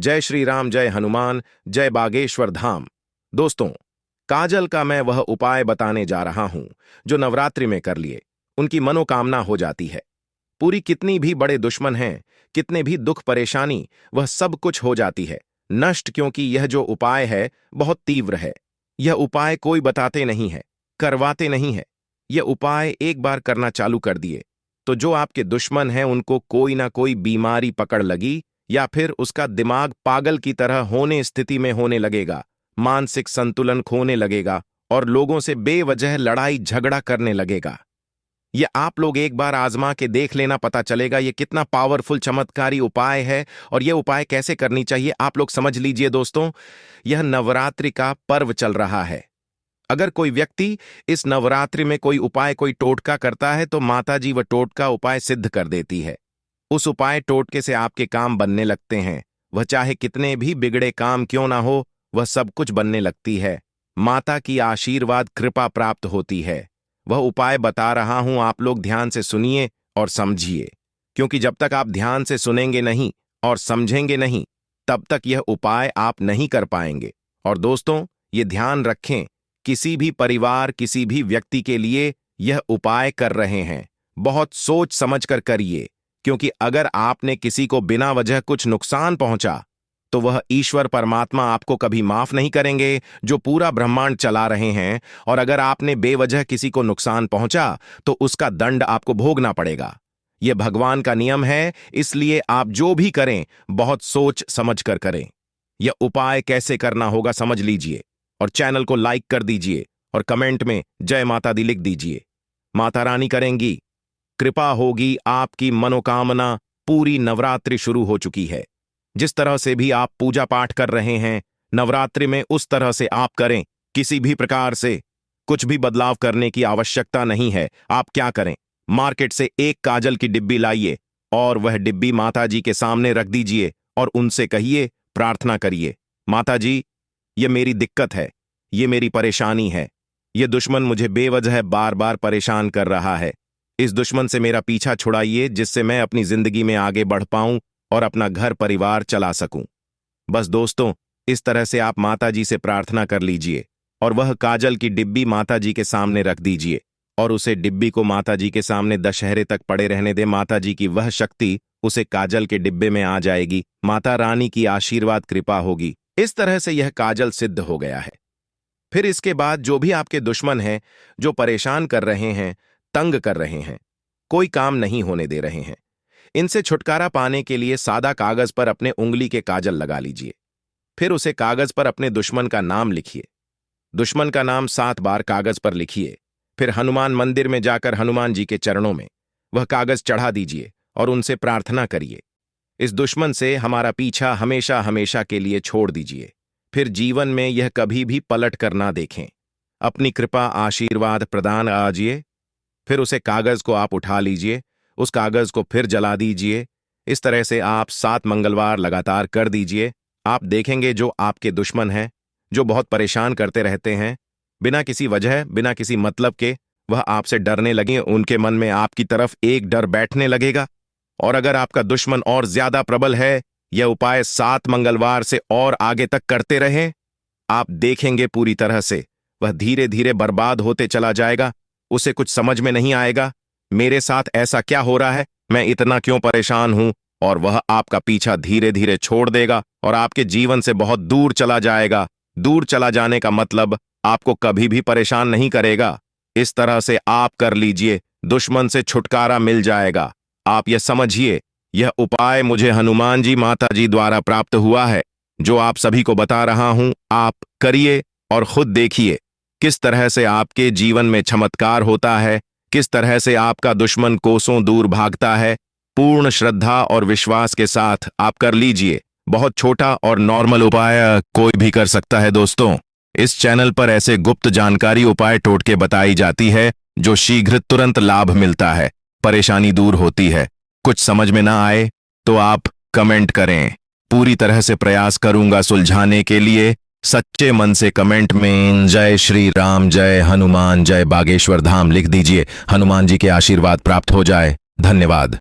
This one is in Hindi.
जय श्री राम, जय हनुमान, जय बागेश्वर धाम। दोस्तों, काजल का मैं वह उपाय बताने जा रहा हूं जो नवरात्रि में कर लिए उनकी मनोकामना हो जाती है। पूरी कितनी भी बड़े दुश्मन हैं, कितने भी दुख परेशानी, वह सब कुछ हो जाती है नष्ट, क्योंकि यह जो उपाय है बहुत तीव्र है। यह उपाय कोई बताते नहीं है, करवाते नहीं है। यह उपाय एक बार करना चालू कर दिए तो जो आपके दुश्मन हैं उनको कोई ना कोई बीमारी पकड़ लगी, या फिर उसका दिमाग पागल की तरह होने स्थिति में होने लगेगा, मानसिक संतुलन खोने लगेगा और लोगों से बेवजह लड़ाई झगड़ा करने लगेगा। ये आप लोग एक बार आजमा के देख लेना, पता चलेगा ये कितना पावरफुल चमत्कारी उपाय है और यह उपाय कैसे करनी चाहिए आप लोग समझ लीजिए। दोस्तों, यह नवरात्रि का पर्व चल रहा है। अगर कोई व्यक्ति इस नवरात्रि में कोई उपाय, कोई टोटका करता है तो माताजी वह टोटका उपाय सिद्ध कर देती है। उस उपाय टोटके से आपके काम बनने लगते हैं। वह चाहे कितने भी बिगड़े काम क्यों ना हो, वह सब कुछ बनने लगती है। माता की आशीर्वाद कृपा प्राप्त होती है। वह उपाय बता रहा हूं, आप लोग ध्यान से सुनिए और समझिए, क्योंकि जब तक आप ध्यान से सुनेंगे नहीं और समझेंगे नहीं, तब तक यह उपाय आप नहीं कर पाएंगे। और दोस्तों, ये ध्यान रखें, किसी भी परिवार, किसी भी व्यक्ति के लिए यह उपाय कर रहे हैं, बहुत सोच समझ कर करिए, क्योंकि अगर आपने किसी को बिना वजह कुछ नुकसान पहुंचा तो वह ईश्वर परमात्मा आपको कभी माफ नहीं करेंगे, जो पूरा ब्रह्मांड चला रहे हैं। और अगर आपने बेवजह किसी को नुकसान पहुंचा तो उसका दंड आपको भोगना पड़ेगा। यह भगवान का नियम है, इसलिए आप जो भी करें बहुत सोच समझ कर करें। यह उपाय कैसे करना होगा समझ लीजिए और चैनल को लाइक कर दीजिए और कमेंट में जय माता दी लिख दीजिए। माता रानी करेंगी, कृपा होगी, आपकी मनोकामना। पूरी नवरात्रि शुरू हो चुकी है। जिस तरह से भी आप पूजा पाठ कर रहे हैं नवरात्रि में, उस तरह से आप करें। किसी भी प्रकार से कुछ भी बदलाव करने की आवश्यकता नहीं है। आप क्या करें, मार्केट से एक काजल की डिब्बी लाइए और वह डिब्बी माता जी के सामने रख दीजिए और उनसे कहिए, प्रार्थना करिए, माता जी, ये मेरी दिक्कत है, ये मेरी परेशानी है, ये दुश्मन मुझे बेवजह बार बार परेशान कर रहा है। इस दुश्मन से मेरा पीछा छुड़ाइए, जिससे मैं अपनी जिंदगी में आगे बढ़ पाऊं और अपना घर परिवार चला सकूं। बस दोस्तों, इस तरह से आप माताजी से प्रार्थना कर लीजिए और वह काजल की डिब्बी माताजी के सामने रख दीजिए और उसे डिब्बी को माताजी के सामने दशहरे तक पड़े रहने दे। माताजी की वह शक्ति उसे काजल के डिब्बे में आ जाएगी। माता रानी की आशीर्वाद कृपा होगी। इस तरह से यह काजल सिद्ध हो गया है। फिर इसके बाद जो भी आपके दुश्मन हैं, जो परेशान कर रहे हैं, तंग कर रहे हैं, कोई काम नहीं होने दे रहे हैं, इनसे छुटकारा पाने के लिए सादा कागज पर अपने उंगली के काजल लगा लीजिए। फिर उसे कागज पर अपने दुश्मन का नाम लिखिए। दुश्मन का नाम 7 बार कागज पर लिखिए। फिर हनुमान मंदिर में जाकर हनुमान जी के चरणों में वह कागज चढ़ा दीजिए और उनसे प्रार्थना करिए, इस दुश्मन से हमारा पीछा हमेशा हमेशा के लिए छोड़ दीजिए। फिर जीवन में यह कभी भी पलट कर ना देखें। अपनी कृपा आशीर्वाद प्रदान आजिए। फिर उसे कागज को आप उठा लीजिए, उस कागज को फिर जला दीजिए। इस तरह से आप 7 मंगलवार लगातार कर दीजिए। आप देखेंगे जो आपके दुश्मन हैं, जो बहुत परेशान करते रहते हैं बिना किसी वजह, बिना किसी मतलब के, वह आपसे डरने लगे। उनके मन में आपकी तरफ एक डर बैठने लगेगा। और अगर आपका दुश्मन और ज्यादा प्रबल है, यह उपाय 7 मंगलवार से और आगे तक करते रहें, आप देखेंगे पूरी तरह से वह धीरे धीरे बर्बाद होते चला जाएगा। उसे कुछ समझ में नहीं आएगा, मेरे साथ ऐसा क्या हो रहा है, मैं इतना क्यों परेशान हूं, और वह आपका पीछा धीरे धीरे छोड़ देगा और आपके जीवन से बहुत दूर चला जाएगा। दूर चला जाने का मतलब आपको कभी भी परेशान नहीं करेगा। इस तरह से आप कर लीजिए, दुश्मन से छुटकारा मिल जाएगा। आप यह समझिए, यह उपाय मुझे हनुमान जी माता जी द्वारा प्राप्त हुआ है, जो आप सभी को बता रहा हूं। आप करिए और खुद देखिए किस तरह से आपके जीवन में चमत्कार होता है, किस तरह से आपका दुश्मन कोसों दूर भागता है। पूर्ण श्रद्धा और विश्वास के साथ आप कर लीजिए। बहुत छोटा और नॉर्मल उपाय कोई भी कर सकता है। दोस्तों, इस चैनल पर ऐसे गुप्त जानकारी, उपाय, टोटके बताई जाती है जो शीघ्र तुरंत लाभ मिलता है, परेशानी दूर होती है। कुछ समझ में ना आए तो आप कमेंट करें, पूरी तरह से प्रयास करूंगा सुलझाने के लिए। सच्चे मन से कमेंट में जय श्री राम, जय हनुमान, जय बागेश्वर धाम लिख दीजिए। हनुमान जी के आशीर्वाद प्राप्त हो जाए। धन्यवाद।